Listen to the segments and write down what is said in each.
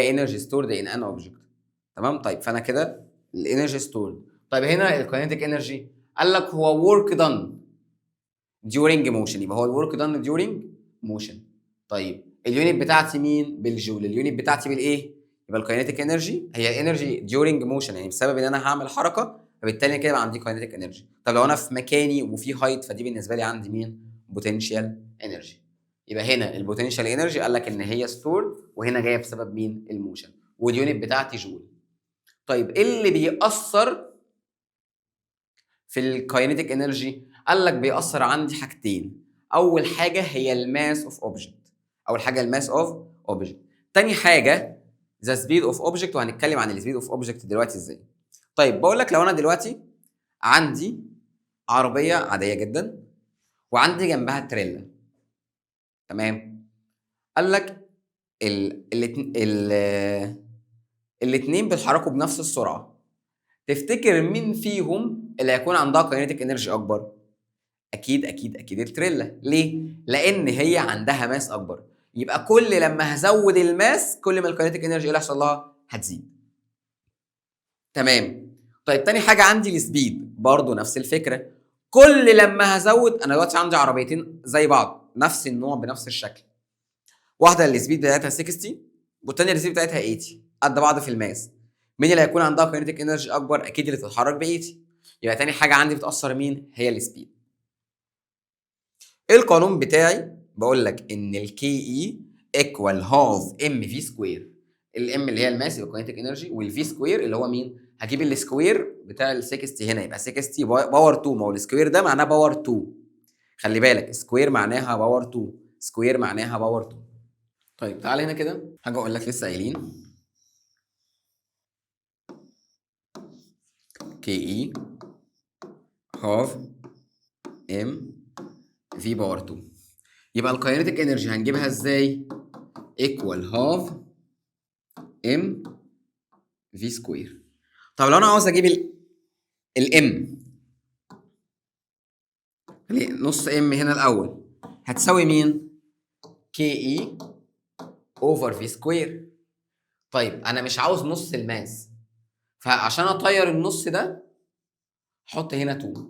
energy stored in an object. تمام. طيب فانا كده الانرجي ستورد. طيب هنا الكاينيتيك انرجي قال لك هو work done during motion، يبقى هو الورك done during motion. طيب اليونت بتاعتي مين؟ بالجول. اليونت بتاعتي بالايه؟ يبقى الكاينيتيك انرجي هي انرجي during motion، يعني بسبب ان انا هعمل حركه فبالتالي كده يبقى عندي كاينيتيك انرجي. طب لو انا في مكاني وفي هايت فدي بالنسبه لي عندي مين؟ بوتنشال انرجي. يبقى هنا البوتنشال انرجي قال لك ان هي ستورد، وهنا جايه بسبب مين؟ الموشن، واليونت بتاعتي جول. طيب ايه اللي بيأثر في الكاينيتيك انرجي؟ قال لك بيأثر عندي حاجتين. اول حاجه هي الماس اوف اوبجكت، اول حاجه الماس اوف اوبجكت. تاني حاجه ذا سبيد اوف اوبجكت، وهنتكلم عن السبيد اوف اوبجكت دلوقتي ازاي. طيب بقول لك لو انا دلوقتي عندي عربيه عاديه جدا وعندي جنبها تريلا، تمام. قال لك الاثنين بيتحركوا بنفس السرعه، تفتكر مين فيهم اللي هيكون عندها كاينيتيك انرجي اكبر؟ اكيد اكيد اكيد التريلا. ليه؟ لان هي عندها ماس اكبر، يبقى كل لما هزود الماس كل ما الكاينيتيك انرجي اللي هيحصل لها هتزيد. تمام. طيب تاني حاجه عندي السبيد، برضو نفس الفكره. كل لما هزود، انا دلوقتي عندي عربيتين زي بعض نفس النوع بنفس الشكل، واحده السبيد بتاعتها 60 والتانيه السبيد بتاعتها 80 قد بعض في الماس. مين اللي هيكون عندها كاينيتيك انرجي اكبر؟ اكيد اللي تتحرك ب 80. يبقى تاني حاجه عندي بتاثر مين؟ هي السبيد. القانون بتاعي بقول لك ان الكي اي ايكوال هاف ام في سكوير. الام اللي هي الماس يبقى كاينيتيك انرجي، والفي سكوير اللي هو مين؟ هجيب السكوير بتاع ال 60 هنا يبقى 60 باور 2، ما هو السكوير ده معناه باور 2. خلي بالك سكوير معناها باور 2، سكوير معناها باور 2. طيب تعالى هنا كده حاجه اقول لك لسه قايلين كي اي هاف ام في باور 2. يبقى الكاينيتيك انرجي هنجيبها ازاي؟ ايكوال هاف ام في سكوير. طب لو انا عاوز اجيب الام، نص ام هنا الاول هتساوي مين؟ كي اي اوفر في سكوير. طيب انا مش عاوز نص الماس، فعشان اطير النص ده حط هنا 2،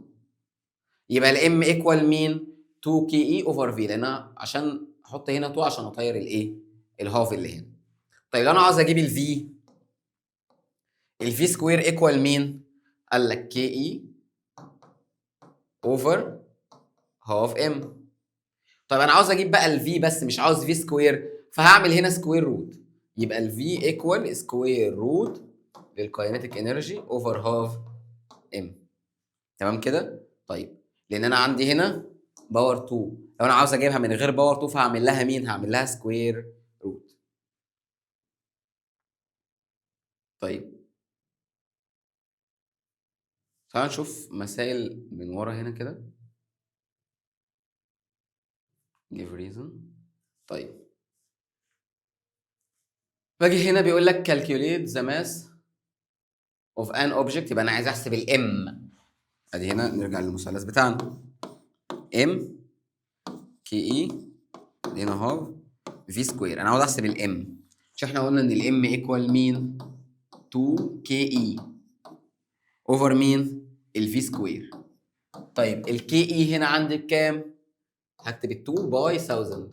يبقى الام ايكوال مين؟ 2 كي اي اوفر في، لان انا عشان احط هنا 2 عشان اطير الايه؟ الهاف اللي هنا. طيب لو انا عاوز اجيب الفي سكوير ايكوال مين؟ قال لك كي اي اوفر هاف ام. طيب انا عاوز اجيب بقى الفي بس مش عاوز في سكوير، فهعمل هنا سكوير روت، يبقى الفي ايكوال سكوير روت للكاينيتيك انرجي اوفر هاف ام. تمام كده؟ طيب لان انا عندي هنا باور 2، لو انا عاوز اجيبها من غير باور 2 فهعمل لها مين؟ هعمل لها سكوير روت. طيب تعال نشوف مسائل من ورا هنا كده. give reason. طيب باجي هنا بيقول لك calculate the mass of an object، يبقى انا عايز احسب الام. ادي هنا نرجع للمثلث بتاعنا، ام كي اي هنا هاف في سكوير. انا عاوز احسب الام، مش احنا قلنا ان الام ايكوال مين؟ 2 كي اي اوفر مين؟ الفي سكوير. طيب الكي اي هنا عندي بكام؟ هكتب ال 2 باي 1000.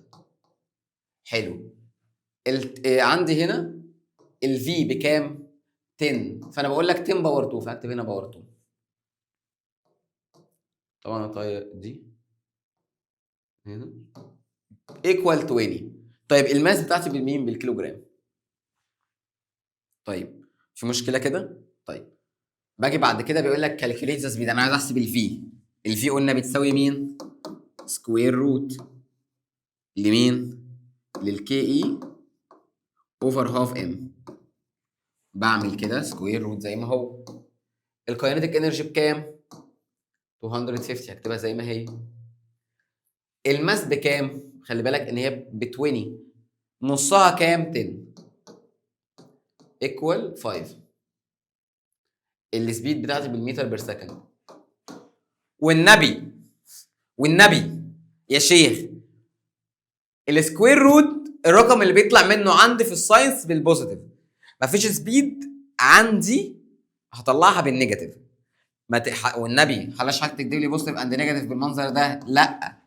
حلو. عندي هنا الفي بكام؟ 10، فانا بقول لك 10 باور 2 فهكتب هنا باور 2. طبعا اطير دي هنا ايكوال 20. طيب الماس بتاعتي بالمين؟ بالكيلو جرام. طيب في مشكله كده؟ طيب باجي بعد كده بيقول لك كالكوليت ذا سبيد، انا عايز احسب الفي قلنا بتساوي مين؟ سكوير روت لمين؟ للكي اي اوفر هاف ام. بعمل كده سكوير روت زي ما هو. الكاينيتيك انرجي بكام؟ 250، هكتبها زي ما هي. الماس بكام؟ خلي بالك ان هي ب 20، نصها كام؟ 10 ايكوال 5. السبيد بتاعتي بالمتر بير سكند. والنبي يا شيخ السكوير روت الرقم اللي بيطلع منه عندي في الساينس بالبوزيتيف. مفيش سبيد عندي هطلعها بالنيجاتيف. ما والنبي خلاص حضرتك تكتب لي بوزيتيف اند نيجاتيف بالمنظر ده، لا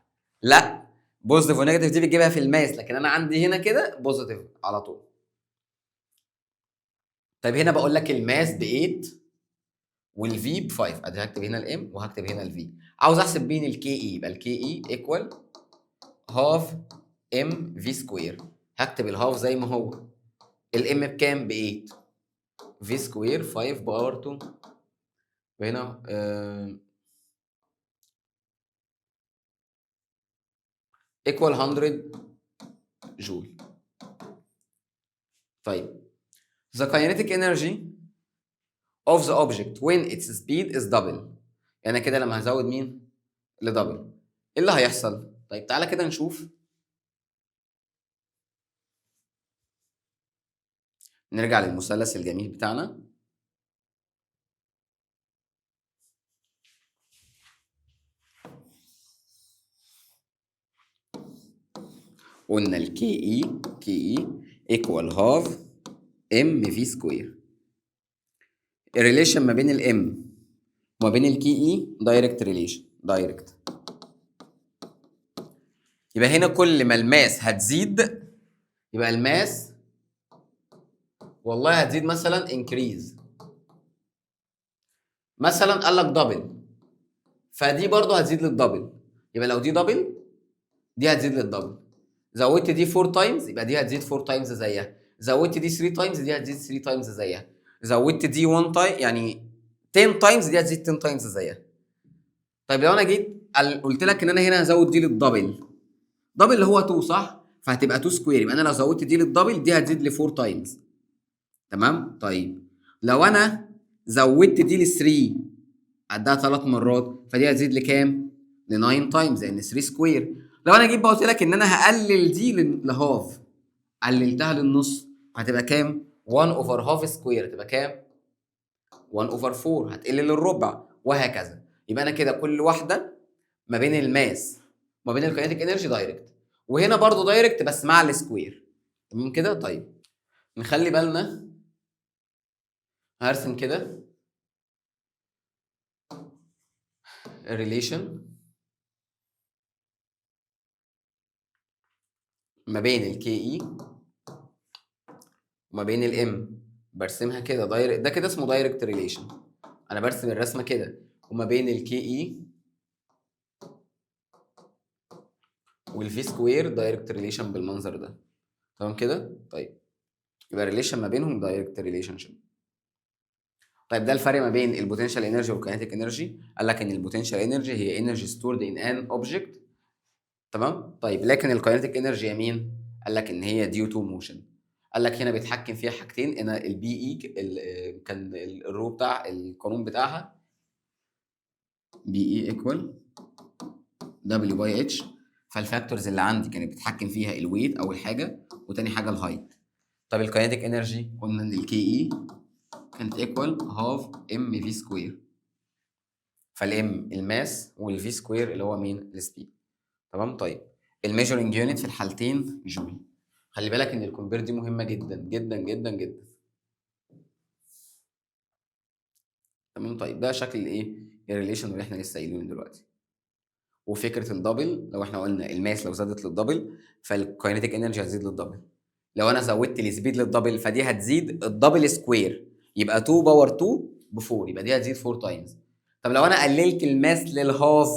لا، بوزيتيف ونيجاتيف دي بتجيبها في الماس، لكن انا عندي هنا كده بوزيتيف على طول. طيب هنا بقول لك الماس ب 8 والفي ب 5، ادي هكتب هنا الام وهكتب هنا الفي. عاوز احسب بين الكي اي، يبقى الكي اي ايكوال هاف ام في سكوير. هكتب الهاف زي ما هو، الام بكام؟ ب 8، في سكوير 5 باور 2، وهنا ايكوال 100 جول. طيب the kinetic energy of the object when its speed is double. يعني كده لما هزود مين لدبل ايه اللي هيحصل؟ طيب تعالى كده نشوف. نرجع للمثلث الجميل بتاعنا. قلنا الكي اي ايكوال هاف ام في سكوير. الريليشن ما بين الام وما بين الكي اي دايركت ريليشن، دايركت. يبقى هنا كل ما الماس هتزيد يبقى الماس والله هتزيد، مثلا انكريز، مثلا قال لك دبل، فدي برضه هتزيد للدبل. يبقى لو دي دبل دي هتزيد للدبل. زودت دي 4 تايمز يبقى دي هتزيد 4 تايمز زيها. زودت دي 3 تايمز دي هتزيد 3 تايمز زيها. زودت دي 1 تايم يعني 10 تايمز دي هتزيد 10 تايمز زيها. طيب لو انا جيت قلت لك ان انا هنا هزود دي للدبل، دبل اللي هو 2 صح؟ فهتبقى 2 سكوير، يبقى انا لو زودت دي للدبل دي هتزيد ل 4 تايمز. تمام؟ طيب لو انا زودت دي ل 3 عدها 3 مرات فدي هتزيد لكام؟ ل 9 تايمز لان 3 سكوير. لو انا جيت بقى قلت لك ان انا هقلل دي لهاف، قللتها للنص هتبقى كام؟ 1 اوفر هاف سكوير هتبقى كام؟ 1 اوفر 4 هتقل للربع، وهكذا. يبقى انا كده كل واحده ما بين الماس وما بين الكاينيتيك انرجي دايركت، وهنا برضو دايركت بس مع السكوير. تمام كده؟ طيب نخلي بالنا، هرسم كده الريليشن ما بين الكي اي وما بين الام. برسمها كده دايركت، ده كده اسمه دايركت ريليشن. انا برسم الرسمه كده، وما بين الكي اي والفي سكوير دايركت ريليشن بالمنظر ده. تمام كده؟ طيب يبقى الريليشن ما بينهم دايركت ريليشن شيب. طيب ده الفرق ما بين البوتنشال انرجي والكاينيتيك انرجي. قال لك ان البوتنشال انرجي هي انرجي ستورد ان ان اوبجكت. تمام؟ طيب لكن الكاينيتيك انرجي هي مين؟ قال لك ان هي ديو تو موشن. قال لك هنا بيتحكم فيها حاجتين، ان البي اي كان الرو بتاع القانون بتاعها بي اي ايكوال دبليو باي اتش. فالفاكتورز اللي عندي كانت بتتحكم فيها الويت اول حاجه، وتاني حاجه الهايت. طب الكاينيتيك انرجي قلنا ان الكي اي كانت ايكوال هاف ام في سكوير. فالام الماس والفي سكوير اللي هو مين؟ السبيد. تمام؟ طيب الميجرنج يونت في الحالتين جول. خلي بالك ان الكومبير دي مهمه جدا جدا جدا جدا. تمام؟ طيب ده شكل الايه؟ الريليشن اللي احنا لسه قايلينه دلوقتي. وفكره الدبل، لو احنا قلنا الماس لو زادت للدبل فالكاينيتيك انرجي هتزيد للدبل. لو انا زودت السبيد للدبل فدي هتزيد الدبل سكوير، يبقى 2 باور 2 ب 4، يبقى دي هتزيد 4 تايمز. طب لو انا قللت الماس للهاف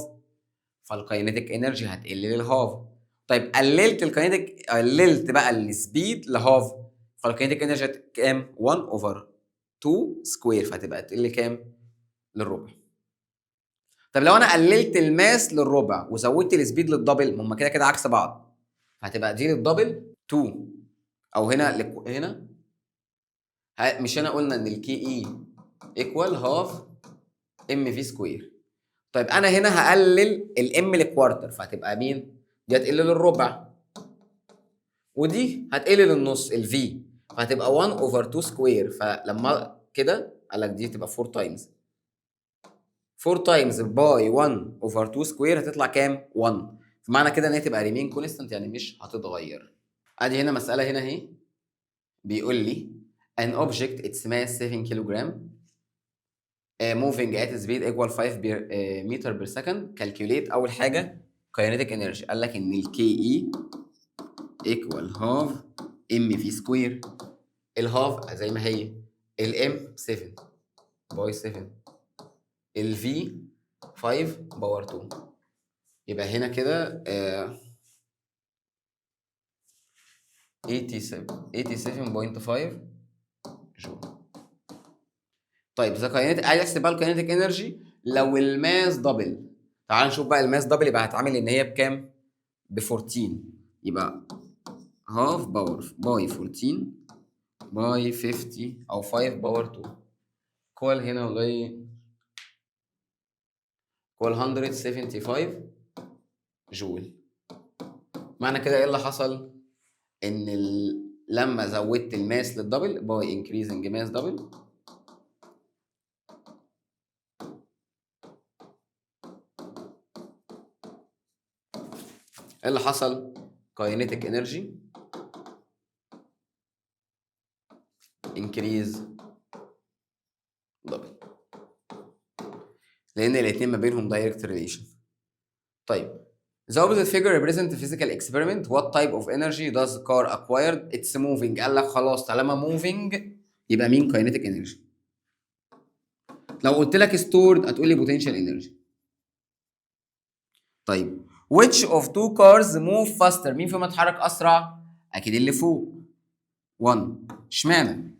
فالكاينيتيك انرجي هتقل للهاف. طيب قللت بقى السبيد لهاف فالكاينيتيك انرجي كام؟ 1 اوفر 2 سكوير، فهتبقى تقل كام؟ للربع. طب لو انا قللت الماس للربع وزودت السبيد للدبل، ما هم كده كده عكس بعض، فهتبقى دي للدبل 2، او هنا مش هنا قلنا ان الكي اي ايكوال هاف ام في سكوير. طيب انا هنا هقلل الام لكوارتر فهتبقى مين؟ دي هتقل للربع، ودي هتقل للنص الفي، فهتبقى 1 اوفر 2 سكوير. فلما كده قال لك دي تبقى 4 تايمز، 4 تايمز باي 1 اوفر 2 سكوير هتطلع كام؟ 1. فمعنى كده ان هي تبقى ريمين كونستنت يعني مش هتتغير. ادي هنا مساله هنا اهي، بيقول لي an object its mass 7 كيلوغرام moving at speed equal 5 meter per second. calculate اول حاجه kinetic energy. قال لك ان ال KE equal half mv سكوير. الهاف زي ما هي، الام 7 باي 7، الفي 5 باور 2. يبقى هنا كده 87.5 جول. طيب ذا كاينيتيك، عايز احسب بقى الكاينيتيك انرجي لو الماس دبل. تعال نشوف بقى الماس دبل، يبقى هتعامل ان هي بكام؟ ب 14. يبقى هاف باور باي 14 باي 50 او 5 باور 2. كوال هنا والله كوال 175 جول. معنى كده ايه اللي حصل؟ ان لما زودت الماس للدبل باي انكريزنج ماس دبل، ايه اللي حصل؟ كاينيتيك انرجي انكريز دبل، لان الاثنين ما بينهم دايركت ريليشن. طيب the opposite figure represent a physical experiment. What type of energy does the car acquired? It's moving. قال لك خلاص طالما moving يبقى مين kinetic energy. لو قلت لك stored هتقول لي potential energy. طيب which of two cars move faster؟ مين فيهم اتحرك اسرع؟ اكيد اللي فوق 1. اشمعنى؟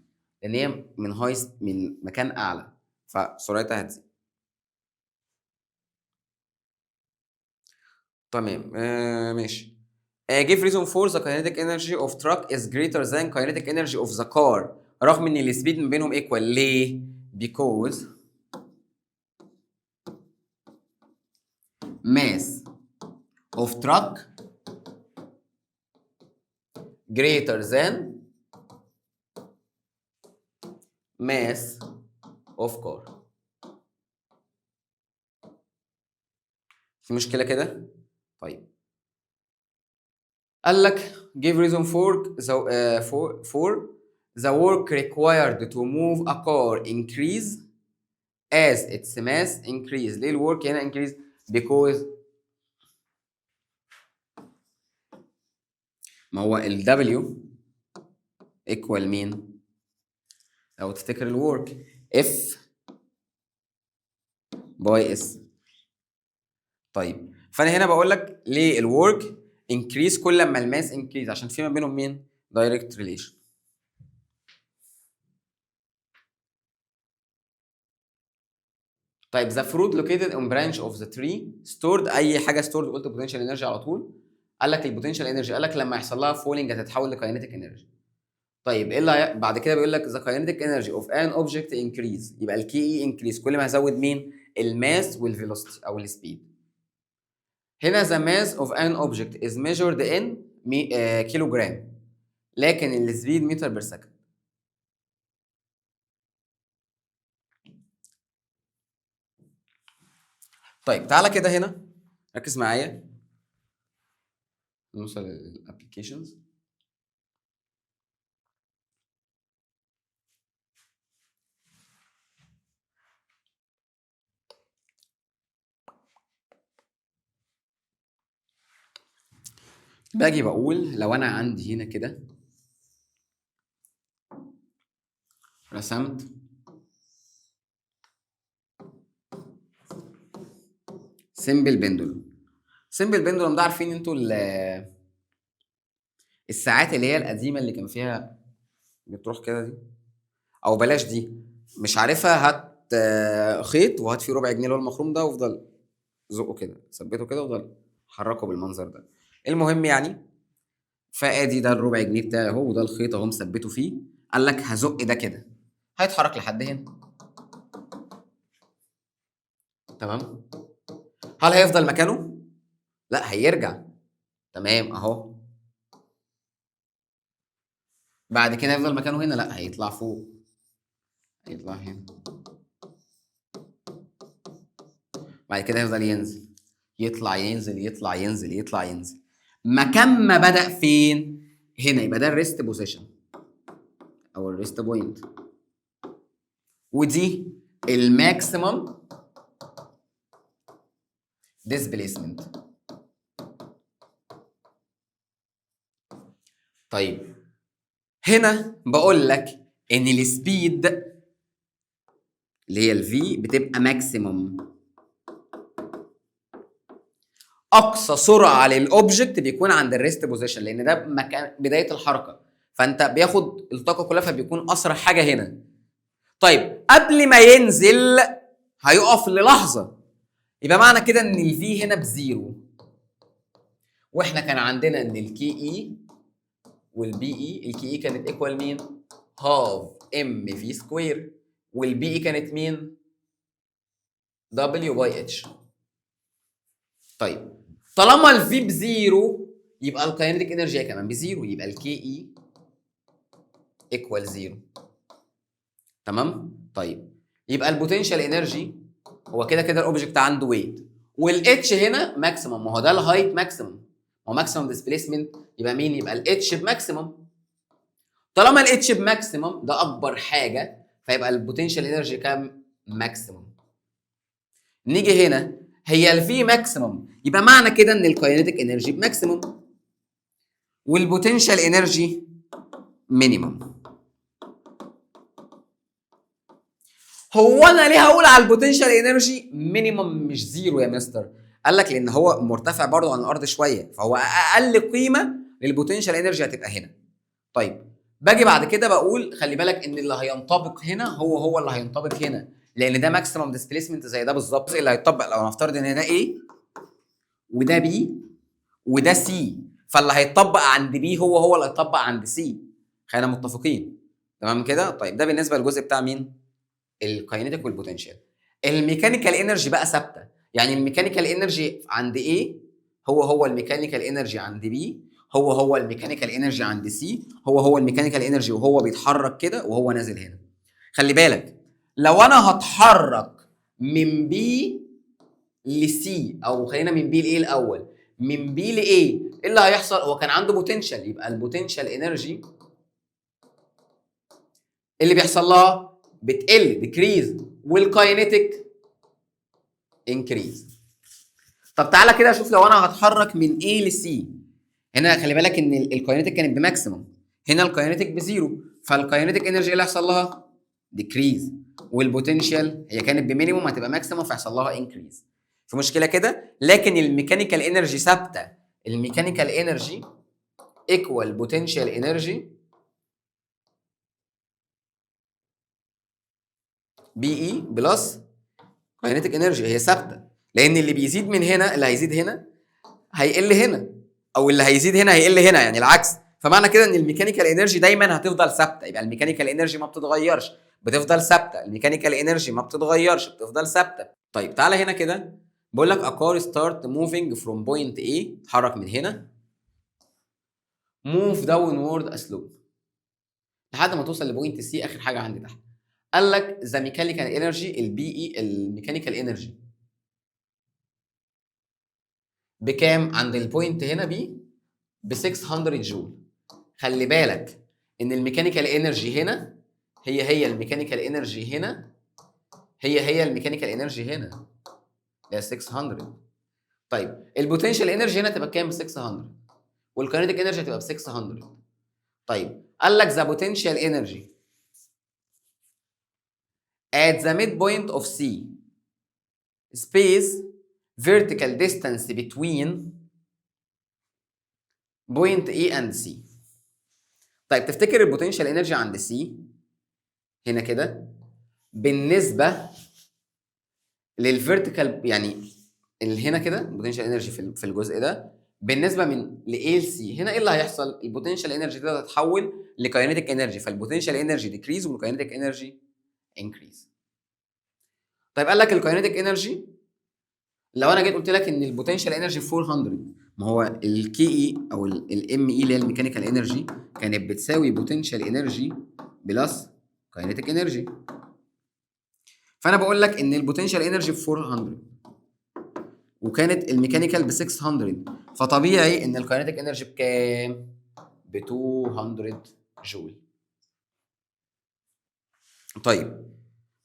لان هي من مكان اعلى فسرعتها هتزيد. تمام ماشي. give reason for the kinetic energy of truck is greater than kinetic energy of the car رغم ان السبيد ما بينهم equal. ليه؟ because mass of truck greater than mass of car. في مشكلة كده؟ طيب قال لك give reason for the work required to move a car increase as its mass increase. ليه الورك هنا increase؟ because ما هو ال W equal مين؟ لو تفتكر الورك F باي S. طيب فانا هنا بقول لك ليه الورك انكريز كل ما الماس انكريز، عشان في ما بينهم مين؟ دايركت ريليشن. طيب ذا فروت لوكيتد اون برانش اوف ذا تري ستورد. اي حاجه ستورد قلت بوتنشال انرجي على طول. قال لك البوتنشال انرجي، قال لك لما يحصل لها فولينج هتتحول لكاينيتيك انرجي. طيب ايه اللي بعد كده؟ بيقول لك ذا كاينيتيك انرجي اوف ان اوبجكت انكريز. يبقى الكي اي انكريز كل ما هزود مين؟ الماس والفيلوسيتي او السبيد. هنا the mass of an object is measured in كيلوجرام، لكن السبيد متر بير سكند. طيب تعالى كده هنا ركز معايا نوصل للابلكيشنز. باجي بقول لو انا عندي هنا كده رسمت سيمبل بندولوم. سيمبل بندولوم ده عارفين انتوا الساعات اللي هي القديمه اللي كان فيها بتروح كده دي، او بلاش دي مش عارفها، هات خيط وهات فيه ربع جنيه اللي هو المخروم ده وافضل زقه كده، ثبته كده وافضل حركه بالمنظر ده. المهم يعني فادي ده الربع جنيه بتاعي اهو، وده الخيط اهو مثبته فيه. قال لك هزق ده كده هيتحرك لحد هنا. تمام. هل هيفضل مكانه؟ لا هيرجع. تمام اهو. بعد كده يفضل مكانه هنا؟ لا هيطلع فوق، هيطلع هنا. بعد كده يفضل ينزل، يطلع ينزل يطلع ينزل يطلع ينزل. مكان ما بدأ فين؟ هنا يبقى ده الريست بوزيشن او الريست بوينت، ودي الماكسيمم ديسبيسمنت. طيب هنا بقول لك ان السبيد اللي هي الفي بتبقى ماكسيمم، اقصى سرعه للاوبجكت بيكون عند الريست بوزيشن، لان ده مكان بدايه الحركه، فانت بياخد الطاقه كلها فبيكون اسرع حاجه هنا. طيب قبل ما ينزل هيقف للحظه، يبقى معنى كده ان الفي هنا بزيرو، واحنا كان عندنا ان الكي اي والبي اي، الكي اي كانت ايكوال مين؟ هاف ام في سكوير، والبي اي كانت مين؟ دبليو باي اتش. طيب طالما الفي بزيرو يبقى الكاينتيك انرجي كمان بزيرو، يبقى الكي اي ايكوال زيرو. تمام؟ طيب يبقى البوتنشال انرجي هو كده كده الاوبجكت عنده ويت، والاتش هنا ماكسيمم، ما هو ده الهايت ماكسيمم، هو ماكسيمم ديسبيسمنت، يبقى مين؟ يبقى الاتش بماكسيمم. طالما الاتش بماكسيمم ده اكبر حاجه، فيبقى البوتنشال انرجي كام؟ ماكسيمم. نيجي هنا هي الفي ماكسيمم، يبقى معنى كده ان الكاينيتيك انرجي بماكسيمم والبوتنشال انرجي مينيمم. هو انا ليه هقول على البوتنشال انرجي مينيمم مش زيرو يا مستر؟ قال لك لان هو مرتفع برضه عن الارض شويه، فهو اقل قيمه للبوتنشال انرجي هتبقى هنا. طيب باجي بعد كده بقول خلي بالك ان اللي هينطبق هنا هو اللي هينطبق هنا، لان ده ماكسيمم ديسبيسمنت زي ده بالظبط. اللي هيطبق لو نفترض ان ده A وده B وده C، فاللي هيطبق عند B هو اللي هيطبق عند C. خلينا متفقين تمام كده؟ طيب ده بالنسبه للجزء بتاع مين؟ الكاينيتيك والبوتنشال. الميكانيكال انرجي بقى ثابته، يعني الميكانيكال انرجي عند A هو الميكانيكال انرجي عند B، هو الميكانيكال انرجي عند سي، هو الميكانيكال انرجي وهو بيتحرك كده وهو نازل هنا. خلي بالك لو انا هتحرك من بي لسي، او خلينا من بي لايه الاول، من بي لايه، ايه اللي هيحصل؟ هو كان عنده بوتنشال، يبقى البوتنشال انرجي اللي بيحصل لها بتقل ديكريز، والكاينيتيك انكريز. طب تعالى كده شوف لو انا هتحرك من A لسي، هنا خلي بالك ان الكاينيتيك كانت بماكسيمم، هنا الكاينيتيك بزيرو، فالكاينيتيك انرجي اللي هيحصل لها ديكريز، والبوتنشال هي كانت بمينيموم هتبقى ماكسيمم فيحصل لها انكريز. في مشكله كده؟ لكن الميكانيكال انرجي ثابته، الميكانيكال انرجي ايكوال بوتنشال انرجي بي اي بلس كاينيتيك انرجي، هي ثابته، لان اللي بيزيد من هنا اللي هيزيد هنا هيقل هنا، او اللي هيزيد هنا هيقل هنا، يعني العكس. فمعنى كده ان الميكانيكال انرجي دايما هتفضل ثابته، يبقى الميكانيكال انرجي ما بتتغيرش، بتفضل ثابته، الميكانيكال انرجي ما بتتغيرش بتفضل ثابته. طيب تعالى هنا كده بقول لك a car start moving from point A، اتحرك من هنا move downward a slope لحد ما توصل لبوينت C اخر حاجه عندي تحت. قال لك ذا ميكانيكال انرجي البي اي، الميكانيكال انرجي بكام عند البوينت هنا بي؟ ب 600 جول. خلي بالك ان الميكانيكال انرجي هنا هي الميكانيكال انرجي هنا هي الميكانيكال انرجي هنا اللي هي 600. طيب البوتنشال انرجي هنا تبقى كام؟ ب 600، والكاينيتيك انرجي هتبقى ب 600. طيب قال لك ذا بوتنشال انرجي at the midpoint of C space vertical distance between point A and C. طيب تفتكر البوتنشال انرجي عند سي هنا كده بالنسبه للفيرتيكال، يعني اللي هنا كده البوتنشال انرجي في الجزء ده بالنسبه من ل A ل C، هنا ايه اللي هيحصل؟ البوتنشال انرجي ده هتتحول لكاينيتيك انرجي، فالبوتنشال انرجي ديكريز والكاينيتيك انرجي انكريز. طيب قال لك الكاينيتيك انرجي لو انا جيت قلت لك ان البوتنشال انرجي 400، ما هو الكي اي او الام اي اللي هي الميكانيكال انرجي كانت بتساوي بوتنشال انرجي بلس كاينيتيك انرجي، فانا بقول لك ان البوتنشال انرجي ب 400 وكانت الميكانيكال ب 600، فطبيعي ان الكاينيتيك انرجي بكام؟ ب 200 جول. طيب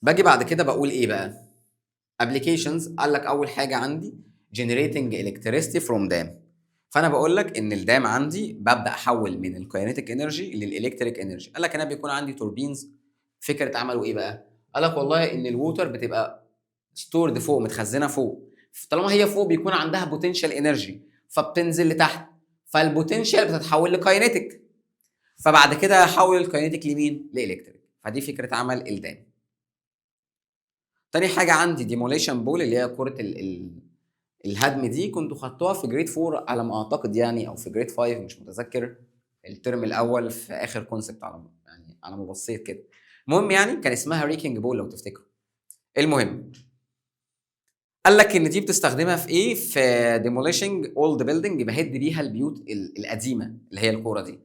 باجي بعد كده بقول ايه بقى؟ ابلكيشنز. قال لك اول حاجه عندي generating electricity from dam. فانا بقول لك ان الدام عندي ببدا احول من الكاينيتيك انرجي للالكتريك انرجي. قال لك انا بيكون عندي توربينز. فكره عملوا ايه بقى؟ قال لك والله ان الووتر بتبقى ستورد فوق، متخزنه فوق. طالما هي فوق بيكون عندها بوتنشال انرجي، فبتنزل لتحت، فالبوتنشال بتتحول لكاينيتيك، فبعد كده احول الكاينيتيك لمين؟ لالكتريك. فدي فكره عمل الدام. تاني حاجه عندي ديموليشن بول، اللي هي كره الهدم. دي كنتوا خدتوها في جريد 4 على ما اعتقد يعني، او في جريد 5 مش متذكر، الترم الاول في اخر كونسبت على ما بصيت كده. المهم يعني كان اسمها ريكينج بول لو تفتكروا. المهم قال لك ان دي بتستخدمها في ايه؟ في ديموليشنج اولد بيلدينج، بهد بيها البيوت القديمه اللي هي الكوره دي.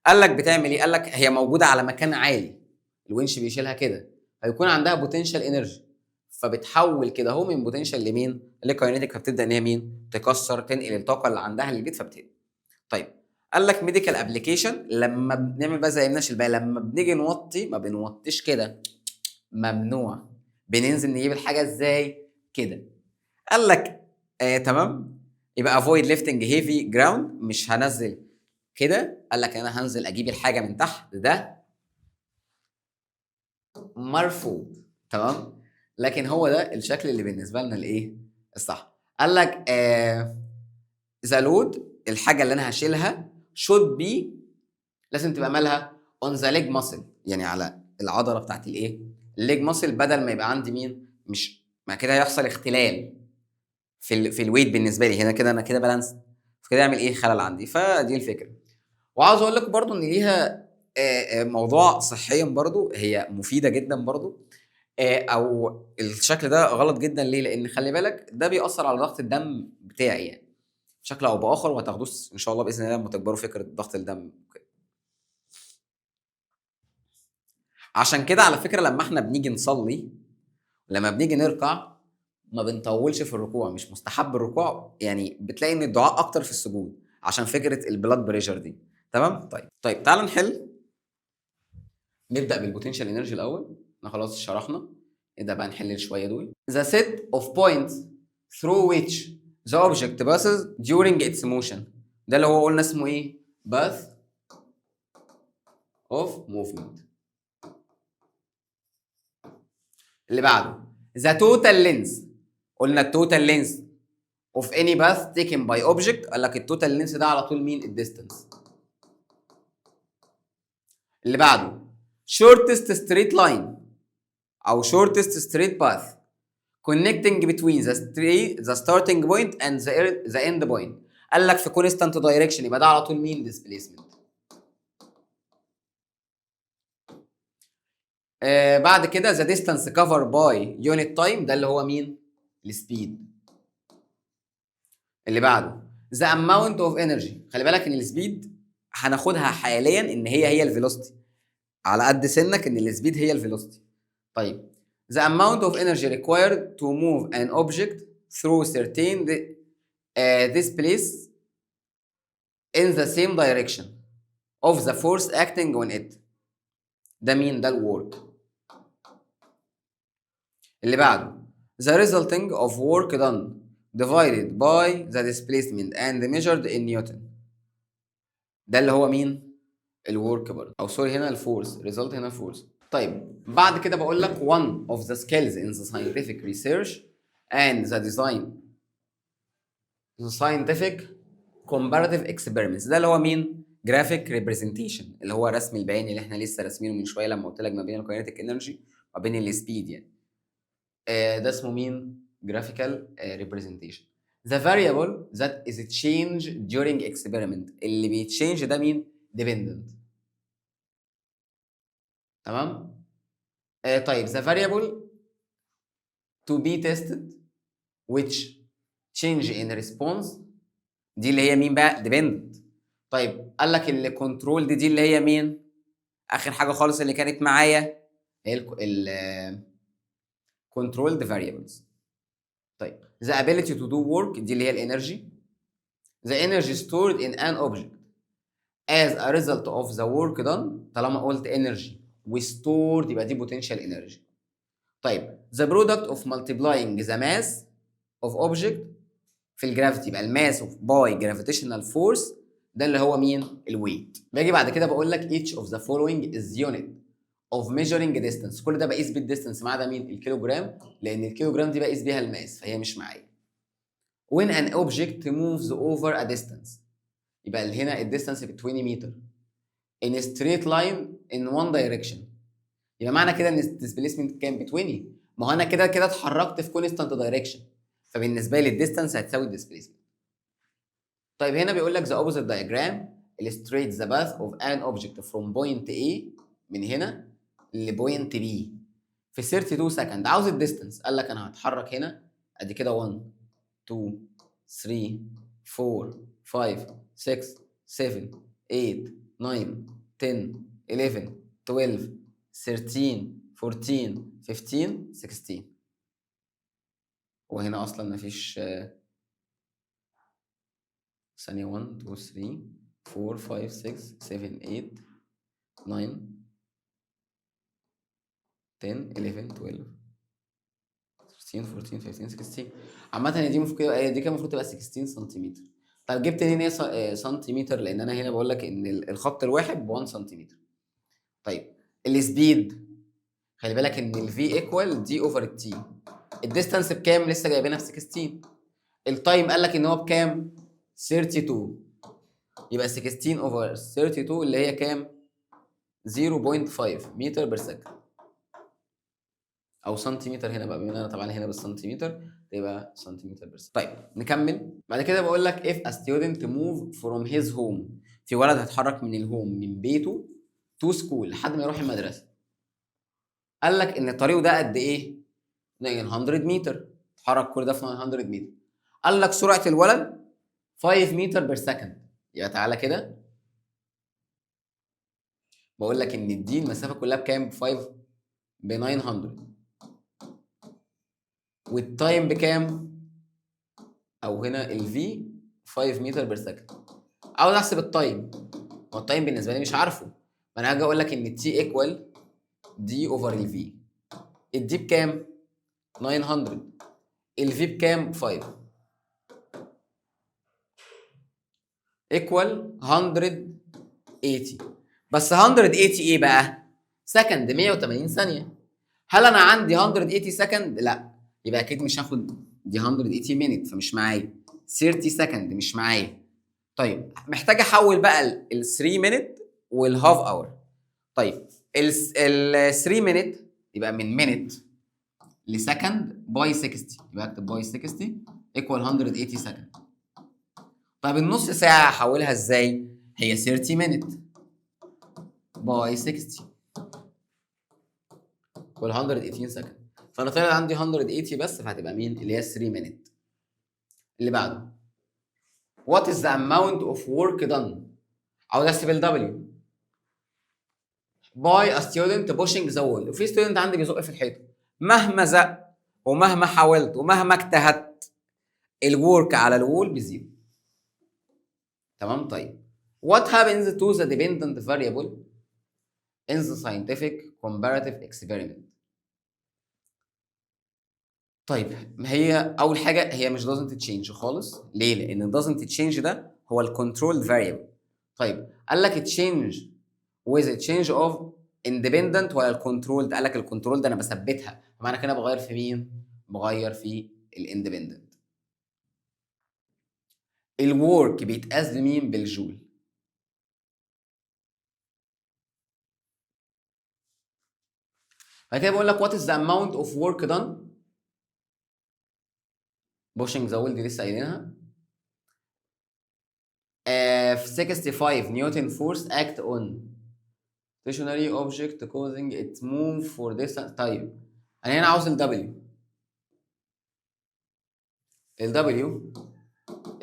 قال لك بتعمل ايه؟ قال لك هي موجوده على مكان عالي، الونش بيشيلها كده، فيكون عندها بوتنشال انرجي، فبتحول كده اهو من بوتنشال لمين؟ لكاينيتيك، فبتبدا ان هي مين؟ تكسر، تنقل الطاقه اللي عندها للبيت فبتهد. طيب قال لك ميديكال ابلكيشن. لما بنعمل بقى زي الناس الباقي، لما بنيجي نوطي ما بنوطيش كده، ممنوع. بننزل نجيب الحاجه ازاي؟ كده. قال لك تمام، يبقى افويد ليفتنج هيفي جراوند، مش هنزل كده. قال لك انا هنزل اجيب الحاجه من تحت، ده مرفوض. تمام، لكن هو ده الشكل اللي بالنسبه لنا الايه؟ الصح. قال لك ذا لود، الحاجه اللي انا هشيلها should be، لازم تبقى مالها on the leg muscle، يعني على العضله بتاعت الايه؟ الليج ماسل، بدل ما يبقى عندي مين؟ مش ما كده هيحصل اختلال في الويت بالنسبه لي هنا كده، انا كده بالانس، فكده يعمل ايه؟ خلل عندي. فدي الفكره. وعاوز اقول لك برضو ان ليها موضوع صحيا برضو، هي مفيده جدا برضو. او الشكل ده غلط جدا ليه؟ لان خلي بالك ده بيأثر على ضغط الدم بتاعي يعني بشكل او باخر، وهتاخدوه ان شاء الله باذن الله لما تكبروا فكره ضغط الدم كده. عشان كده على فكره لما احنا بنيجي نصلي، لما بنيجي نركع، ما بنطولش في الركوع، مش مستحب الركوع يعني، بتلاقي ان الدعاء اكتر في السجود عشان فكره البلاد بريشر دي. تمام. طيب تعال نحل. نبدا بالبوتنشال انرجي الاول، احنا خلاص شرحنا، نبدا بقى نحل شويه دول. The set of points through which the object passes during its motion، ده اللي هو قلنا اسمه ايه؟ path of movement. اللي بعده the total length، قلنا التوتال length of any path taken by object. قال لك التوتال length ده على طول مين؟ الديستانس. اللي بعده shortest straight line او shortest straight path connecting between the starting point and the end point. قال لك في constant direction، يبقى ده على طول مين؟ displacement. بعد كده the distance covered by unit time، ده اللي هو مين؟ السبيد. اللي بعده the amount of energy. خلي بالك ان السبيد هناخدها حاليا ان هي الفيلوسيتي، على قد سنك ان السبيد هي الفيلوسيتي. طيب the amount of energy required to move an object through certain this place in the same direction of the force acting on it، ده مين؟ ده الورك. اللي بعده the resulting of work done divided by the displacement and measured in Newton، ده اللي هو مين؟ الورك برضه، او سوري هنا الفورس، result هنا الفورس. طيب بعد كده بقول لك one of the skills in the scientific research and the design the scientific comparative experiments، ده اللي هو مين؟ graphic representation، اللي هو رسم البياني اللي احنا لسه راسمينه من شويه لما قلت لك ما بين الكاينيتيك انرجي وما بين السبيد يعني. ده اسمه مين؟ graphical representation. the variable that is changed during experiment، اللي بيتشينج ده مين؟ dependent. تمام. طيب the variable to be tested which change in response، دي اللي هي مين بقى؟ dependent. طيب قال لك اللي كنترول دي اللي هي مين؟ اخر حاجه خالص اللي كانت معايا هي ال controlled variables. طيب the ability to do work، دي اللي هي الانرجي. the energy stored in an object، as a result of the work done طالما قلت energy وstored يبقى دي potential energy. طيب the product of multiplying the mass of object في الجرافيتي يبقى الماس باي gravitational force ده اللي هو مين؟ الويت. باجي بعد كده بقول لك each of the following is unit of measuring distance. كل ده بقيس بالديستنس ما عدا مين؟ الكيلوجرام، لان الكيلوجرام دي بقيس بيها الماس فهي مش معايا. when an object moves over a distance يبقى هنا الديستانس ب 20 متر in a straight line in one direction يبقى معنى كده ان الديسبيسمنت كام؟ ب 20. ما هو انا كده كده اتحركت في كونستانت دايركشن فبالنسبه لي الديستانس هتساوي الديسبيسمنت. طيب هنا بيقول لك the opposite diagram illustrates the path of an object from point A من هنا لبوينت B في 32 سكند. عاوز الديستانس، قال لك انا هتحرك هنا ادي كده 1 2 3 4 5 6 7 8 9 10 11 12 13 14 15 16. وهنا اصلا مفيش ثانية 1 2 3 4 5 6 7 8 9 10 11 12 13 14 15 16. عامة دي المفروض دي كان المفروض تبقى 16 سنتيمتر. طب جبت منين هي سنتيمتر؟ لأن أنا هنا بقول لك إن الخط الواحد ب 1 سنتيمتر. طيب السبيد خلي بالك إن الفي ايكوال دي اوفر التي. الديستانس بكام؟ لسه جايبينها ب 16. التايم قال لك إن هو بكام؟ 32. يبقى 16 اوفر 32 اللي هي كام؟ 0.5 متر بير سكند او سنتيمتر هنا بقى، بما ان انا طبعا هنا بالسنتيمتر تبقى سنتيمتر بير سكند. طيب نكمل بعد كده بقول لك if a student move from his home في ولد هيتحرك من الهوم من بيته to school لحد ما يروح المدرسه. قال لك ان طريقه ده قد ايه؟ 900 متر. اتحرك كل ده في 900 متر. قال لك سرعه الولد 5 متر بير سكند. يبقى تعالى كده بقول لك ان دي المسافه كلها بكام؟ ب 5 ب 900 والتايم بكام؟ او هنا الفي 5 متر بير سكند. عاوز احسب التايم، هو التايم بالنسبه لي مش عارفه، ما انا هاجي اقول لك ان التي ايكوال دي اوفر الفي. الدي بكام؟ 900. الفي بكام؟ 5 ايكوال 180. بس 180 ايه بقى؟ سكند 180 ثانيه. هل انا عندي 180 سكند؟ لا، يبقى اكيد مش هاخد دي 180 مينت فمش معايا. 30 سكند مش معايا. طيب محتاج احول بقى ال 3 مينت والهاف اور. طيب ال 3 مينت يبقى من مينت لسكند باي 60 يبقى اكتب باي 60 ايكوال 180 سكند. طيب النص ساعه احولها ازاي؟ هي 30 مينت باي 60 ايكوال 118 سكند. فانا طلع عندي 180 بس فهتبقى مين؟ اللي هي 3 مينت. اللي بعده what is the amount of work done. عاوز احسب ال W by a student pushing the wall. وفي ستودنت عندي بيزق في الحيطه، مهما زق ومهما حاولت ومهما اجتهدت الورك على الوول بزيرو. تمام. طيب what happens to the dependent variable in the scientific comparative experiment. طيب هي اول حاجه هي مش doesn't change خالص. ليه؟ لان doesn't change ده هو الكنترول variable. طيب قال لك change with a change of independent ولا الكنترول؟ قال لك الكنترول ده انا بثبتها، فمعنى كده بغير في مين؟ بغير في الاندبندنت. الورك بيتقاس بمين؟ بالجول. بعد كده بقول لك what is the amount of work done pushing the wall دي لسه قايلينها. في 65 نيوتن فورس act on stationary object causing it move for distance. طيب انا هنا عاوز ال W. ال W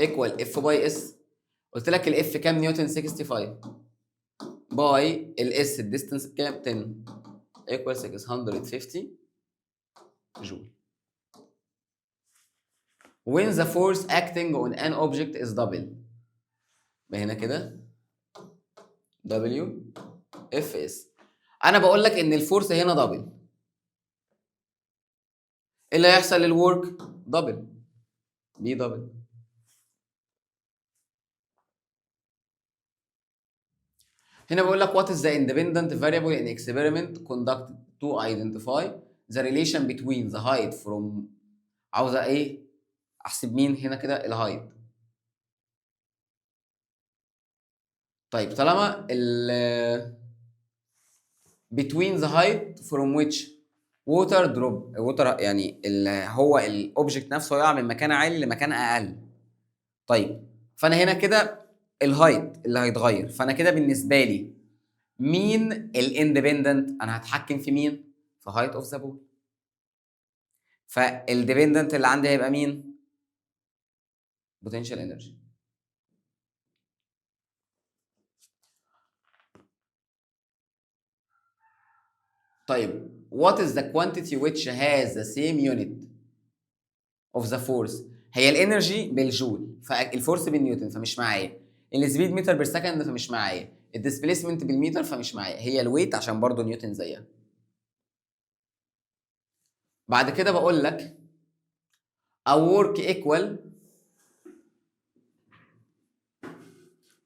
equal F by S. قلت لك ال F كام نيوتن؟ 65 باي ال S الديستنس بكام؟ 10 equal 650 جول. when the force acting on an object is double. هنا كده دبليو اف اس. انا بقول لك ان الفورس هنا دبل، ايه اللي هيحصل للورك؟ دبل، بي دبل. هنا بقول لك what is the independent variable in experiment conducted to identify the relation between the height from، عاوزه ايه؟ احسب مين هنا كده؟ الهايت. طيب طالما ال between the height from which water drop water، يعني هو الاوبجكت نفسه يقع من مكان عالي لمكان اقل. طيب فانا هنا كده الهايت اللي هيتغير، فانا كده بالنسبه لي مين الاندبندنت؟ انا هتحكم في مين؟ في هايت اوف ذا بول. فالديبندنت اللي عندي هيبقى مين؟ بوتنشال انرجي. طيب what is the quantity which has the same unit of the force؟ هي الانرجي بالجول، فالفورس بالنيوتن فمش معايا، السبيد متر بير سكند فمش معايا، الديسبيسمنت بالمتر فمش معايا، هي الويت عشان برضه نيوتن زيها. بعد كده بقول لك a work equal،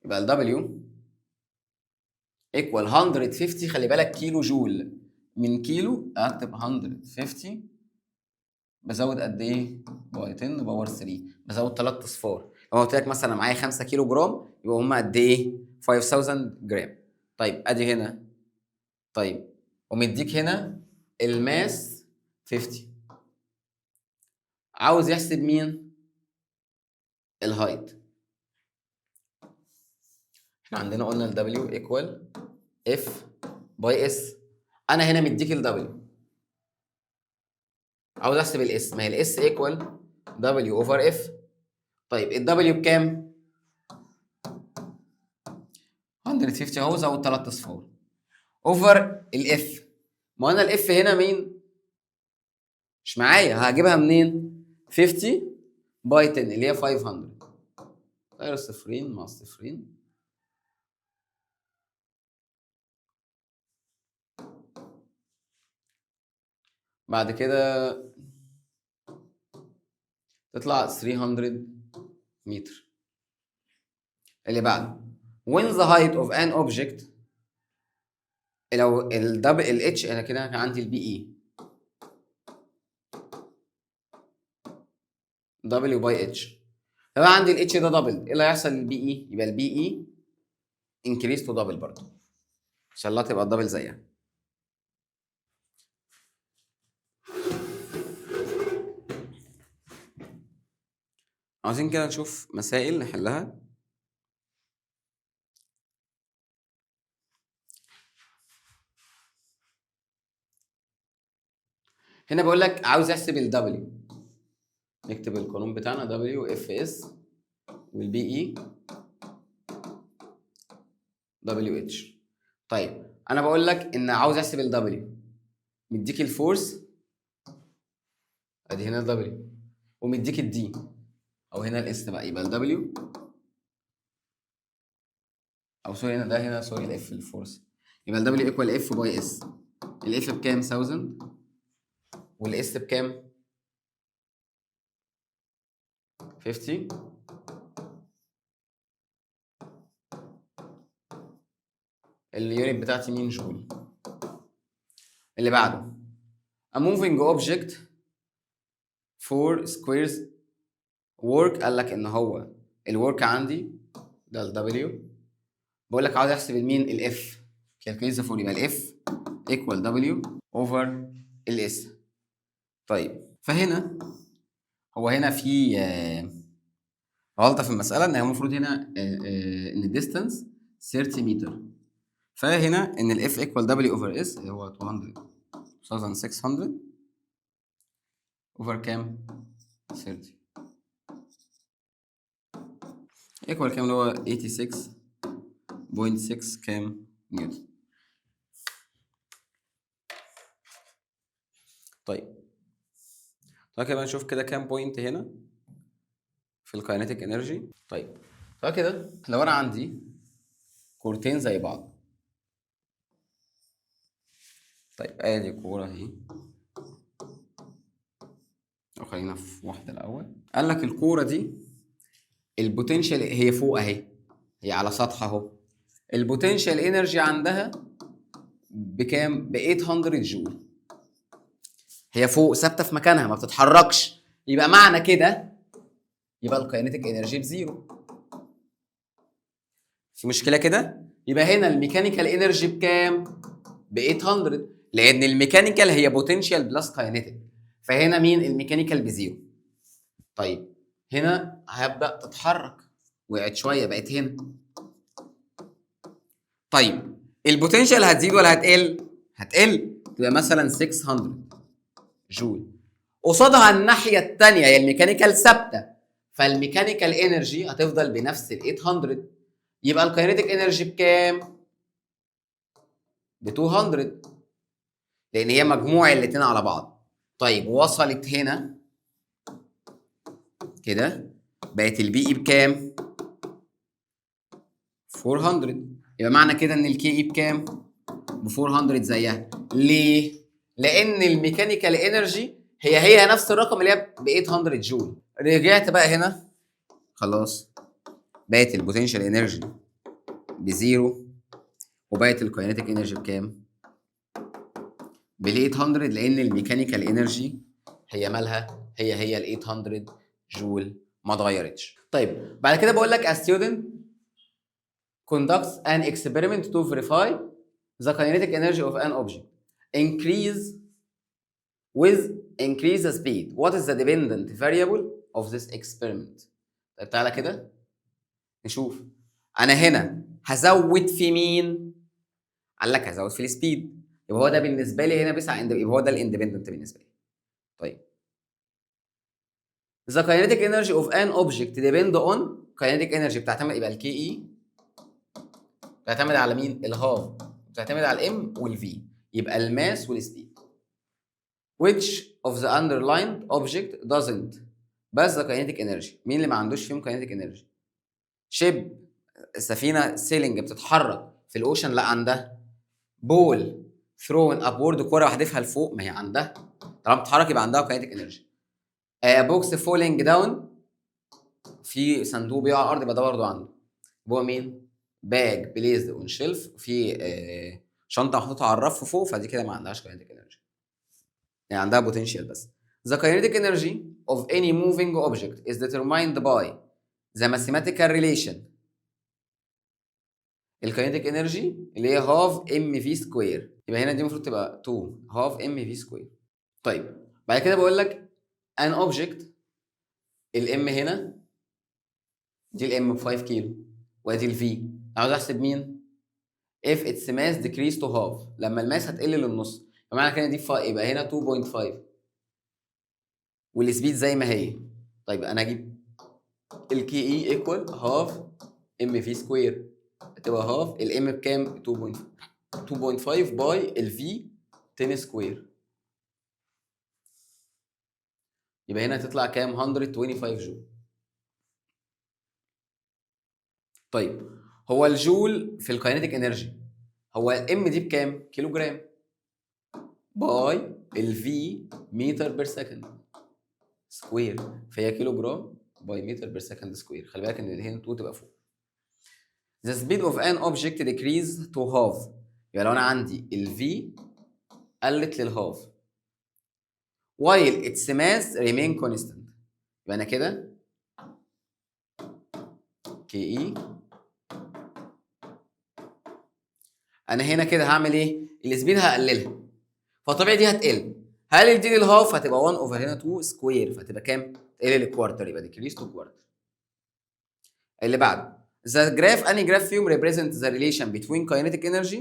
يبقى ال W equal 150، خلي بالك كيلو جول، من كيلو اكتب 150 بزود قد ايه؟ باي 10 باور 3، بزود 3 اصفار. لو قلت لك مثلا معايا 5 كيلو جرام يبقى هم قد ايه؟ 5000 جرام. طيب ادي هنا، طيب ومديك هنا الماس 50، عاوز يحسب مين؟ الهايت. احنا عندنا قلنا ال W equal F باي S، انا هنا مديك ال W، عاوز احسب الاس، ما هي الاس ايكوال دبليو اوفر اف. طيب الدبليو بكام؟ 150 اهو، زود 3 اصفار اوفر الاف. ما انا الاف هنا مين؟ مش معايا، هجيبها منين؟ 50 باي 10 اللي هي 500، غير الصفرين مع الصفرين. بعد كده تطلع 300 متر. اللي بعده when the height of an object، لو الدبل الاتش، انا كده عندي البي اي دبليو باي اتش، لو انا عندي الاتش ده دبل، ايه اللي هيحصل للبي اي؟ يبقى البي اي انكريس تو دبل برضه، ان شاء الله تبقى الدبل زيها. عاوزين كده نشوف مسائل نحلها. هنا بقول لك عاوز احسب ال W، نكتب القانون بتاعنا W اف اس والبي اي دبليو اتش. طيب انا بقول لك ان عاوز احسب ال W، مديك الفورس ادي هنا ال W، ومديك الدي او هنا الاس بقى، يبقى ال W، او سوري هنا ده، هنا سوري الاف الفورس، يبقى ال W ايكوال اف باي اس. الاف بكام؟ 1000، والاس بكام؟ 50. اليونت بتاعتي مين؟ جول. اللي بعده a moving object for squares work، قال لك ان هو الورك عندي ده ال W، بقول لك عاوز احسب المين؟ الاف، كالكوليت ذا فور، يبقى الاف ايكوال W اوفر الاس. طيب فهنا هو هنا في غلطه في المساله، ان هي المفروض هنا ان الديستانس 30 متر، فهنا ان الاف ايكوال W اوفر اس اللي هو 2600 اوفر كام؟ 30 ايكوال كام؟ اللي هو 86.6 كام نيوتن. طيب تعالى كده نشوف كده كام بوينت هنا في الكاينيتيك انرجي. طيب تعالى كده لو انا عندي كورتين زي بعض. طيب ادي كوره اهي، خلينا في واحده الاول. قال لك الكوره دي البوتنشال هي فوق اهي، هي على سطح اهو، البوتنشال انرجي عندها بكام؟ ب 800 جول. هي فوق ثابته في مكانها ما بتتحركش، يبقى معنى كده يبقى الكاينيتيك انرجي بزيرو. في مشكله كده؟ يبقى هنا الميكانيكال انرجي بكام؟ ب 800، لان الميكانيكال هي بوتنشال بلس كاينيتيك، فهنا مين؟ الميكانيكال بزيرو. طيب هنا هبدا تتحرك، وقعت شويه بقت هنا. طيب البوتنشال هتزيد ولا هتقل؟ هتقل، تبقى مثلا 600 جول. قصادها الناحيه الثانيه هي الميكانيكال ثابته، فالميكانيكال انرجي هتفضل بنفس ال 800، يبقى الكاينيتيك انرجي بكام؟ ب 200، لان هي مجموع الاثنين على بعض. طيب وصلت هنا كده، بقت البي اي بكام؟ 400، يبقى معنى كده ان الكي اي بكام؟ ب 400 زيها. ليه؟ لان الميكانيكال انرجي هي نفس الرقم اللي هي ب 800 جول. رجعت بقى هنا خلاص، بقت البوتنشال انرجي بزيرو، وبقت الكاينيتيك انرجي بكام؟ بال 800، لان الميكانيكال انرجي هي مالها؟ هي ال 800 جول ما اتغيرتش. طيب بعد كده بقول لك a student conducts an experiment to verify the kinetic energy of an object increase the speed. What is the dependent variable of this experiment؟ طيب تعالى كده نشوف. انا هنا هزود في مين؟ قال لك هزود في السبيد، يبقى هو ده بالنسبه لي هنا بيسعى يبقى هو ده الاندبندنت بالنسبه لي. طيب the kinetic energy of an object depend on kinetic energy بتعتمد، يبقى الكي اي بتعتمد على مين؟ الهاف، بتعتمد على الام والفي، يبقى الماس والسبيد. which of the underlined object doesn't بس the kinetic energy؟ مين اللي ما عندوش فيهم kinetic energy؟ شيب، السفينه سيلينج بتتحرك في الاوشن، لا عندها. بول ثرون ابورد، كوره بحدفها لفوق، ما هي عندها، طالما بتتحرك يبقى عندها kinetic energy. بوكس فولينج داون، في صندوق بيقع على الارض، يبقى ده برضه عنده. هو مين؟ باج بليزد اون شيلف، في شنطه محطوطه على الرف فوق، فدي كده ما عندهاش kinetic energy، يعني عندها بوتنشال بس. The kinetic energy of any moving object is determined by the mathematical relation. الكاينيتيك انرجي اللي هي هاف ام في سكوير، يبقى هنا دي المفروض تبقى 2 هاف ام في سكوير. طيب بعد كده بقول لك ان اوبجكت، الام هنا دي الام ب 5 كيلو، وادي الفي، عاوز احسب مين؟ if its mass decrease to half، لما الماس هتقل للنص، فمعنى كده دي يبقى هنا 2.5 والسبيد زي ما هي. طيب انا اجيب الكي اي ايكوال هاف ام في سكوير، تبقى هاف الام بكام؟ 2.5 باي الفي 10 سكوير، يبقى هنا هتطلع كام؟ 125 جول. طيب هو الجول في الكاينيتيك انرجي، هو الام دي بكام؟ كيلو جرام باي الفي متر بير سكند سكوير، فهي كيلو جرام باي متر بير سكند سكوير. خلي بالك ان هنا 2 تبقى فوق. The speed of an object decrease to half، يعني لو انا عندي الفي قلت للهاف while its mass remain constant، يبقى انا كده كي اي، انا هنا كده هعمل ايه؟ السبيد هقللها، فطبيعي دي هتقل. هل دي للهاف هتبقى 1 اوفر هنا 2 سكوير، فتبقى كام؟ تقل للكوارتر، يبقى decrease to quarter. اللي بعده the graph، اني جراف فيهم represent the relation between kinetic energy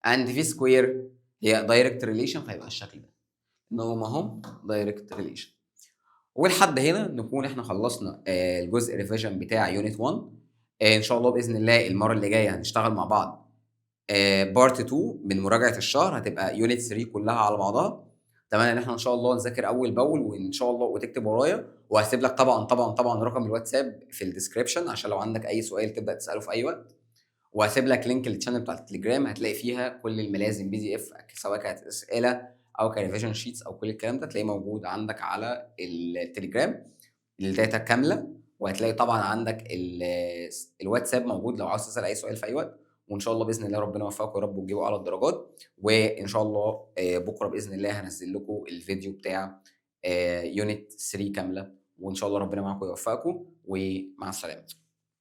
and v square؟ هي direct relation، فهيبقى الشكل ده انهم هم direct relation. ولحد هنا نكون احنا خلصنا الجزء ريفيجن بتاع يونت 1. ان شاء الله باذن الله المره اللي جايه هنشتغل مع بعض بارت 2 من مراجعه الشهر، هتبقى يونت 3 كلها على بعضها. اتمنى ان احنا ان شاء الله نذاكر اول باول، وان شاء الله وتكتب ورايا، وهسيب لك طبعا رقم الواتساب في الديسكربشن عشان لو عندك اي سؤال تبدا تساله في اي وقت. وهسيب لك لينك للشانل بتاع التليجرام، هتلاقي فيها كل الملازم PDF سواء كانت اسئله او كريفيجن شيتس او كل الكلام ده، تلاقيه موجود عندك على التليجرام الداتا كامله. وهتلاقي طبعا عندك الواتساب موجود لو عاوز تسال اي سؤال في اي وقت. وان شاء الله باذن الله ربنا يوفقكم يا رب وتجيبوا اعلى الدرجات. وان شاء الله بكره باذن الله هنزل لكم الفيديو بتاع يونت 3 كامله. وان شاء الله ربنا معاكم ويوفقكم، ومع السلامه.